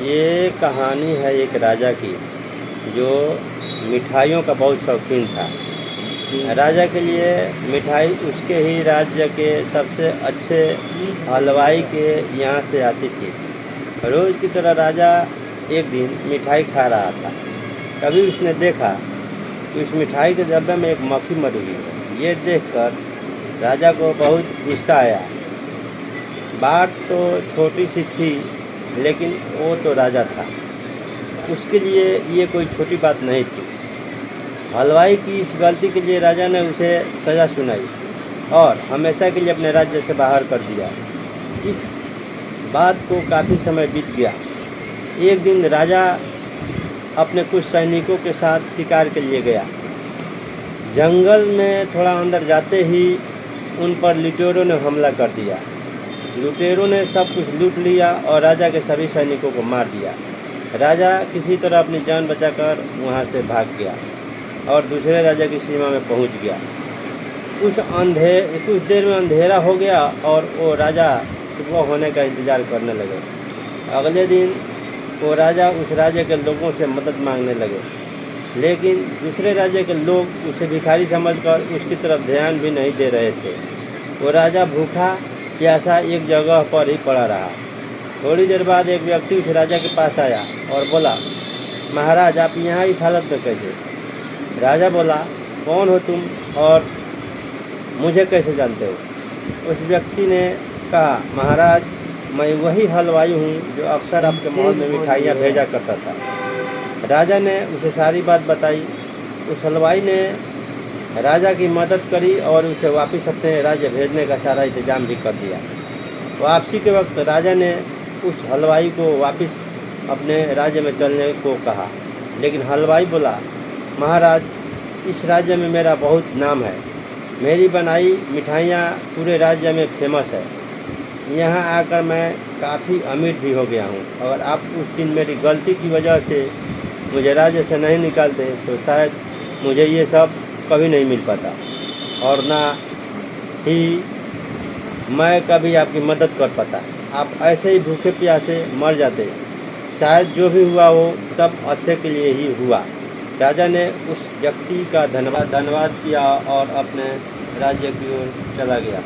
ये कहानी है एक राजा की जो मिठाइयों का बहुत शौकीन था। राजा के लिए मिठाई उसके ही राज्य के सबसे अच्छे हलवाई के यहाँ से आती थी। रोज़ की तरह राजा एक दिन मिठाई खा रहा था। तभी उसने देखा कि उस मिठाई के डब्बे में एक मक्खी मरी हुई है। ये देखकर राजा को बहुत गुस्सा आया। बात तो छोटी सी थी, लेकिन वो तो राजा था, उसके लिए ये कोई छोटी बात नहीं थी। हलवाई की इस गलती के लिए राजा ने उसे सज़ा सुनाई और हमेशा के लिए अपने राज्य से बाहर कर दिया। इस बात को काफ़ी समय बीत गया। एक दिन राजा अपने कुछ सैनिकों के साथ शिकार के लिए गया। जंगल में थोड़ा अंदर जाते ही उन पर लुटेरों ने हमला कर दिया। लुटेरों ने सब कुछ लूट लिया और राजा के सभी सैनिकों को मार दिया। राजा किसी तरह अपनी जान बचाकर वहां से भाग गया और दूसरे राजा की सीमा में पहुंच गया। कुछ देर में अंधेरा हो गया और वो राजा सुबह होने का इंतज़ार करने लगे। अगले दिन वो राजा उस राज्य के लोगों से मदद मांगने लगे, लेकिन दूसरे राज्य के लोग उसे भिखारी समझकर उसकी तरफ ध्यान भी नहीं दे रहे थे। वो राजा भूखा प्यासा एक जगह पर ही पड़ा रहा। थोड़ी देर बाद एक व्यक्ति उस राजा के पास आया और बोला, महाराज, आप यहाँ इस हालत में कैसे? राजा बोला, कौन हो तुम और मुझे कैसे जानते हो? उस व्यक्ति ने कहा, महाराज, मैं वही हलवाई हूँ जो अक्सर आपके महल में मिठाइयाँ भेजा करता था। राजा ने उसे सारी बात बताई। उस हलवाई ने राजा की मदद करी और उसे वापस अपने राज्य भेजने का सारा इंतजाम भी कर दिया। वापसी के वक्त राजा ने उस हलवाई को वापस अपने राज्य में चलने को कहा, लेकिन हलवाई बोला, महाराज, इस राज्य में मेरा बहुत नाम है। मेरी बनाई मिठाइयाँ पूरे राज्य में फेमस है। यहाँ आकर मैं काफ़ी अमीर भी हो गया हूँ। अगर आप उस दिन मेरी गलती की वजह से मुझे राज्य से नहीं निकालते तो शायद मुझे ये सब कभी नहीं मिल पाता और ना ही मैं कभी आपकी मदद कर पाता। आप ऐसे ही भूखे प्यासे मर जाते। शायद जो भी हुआ वो सब अच्छे के लिए ही हुआ। राजा ने उस व्यक्ति का धन्यवाद किया और अपने राज्य की ओर चला गया।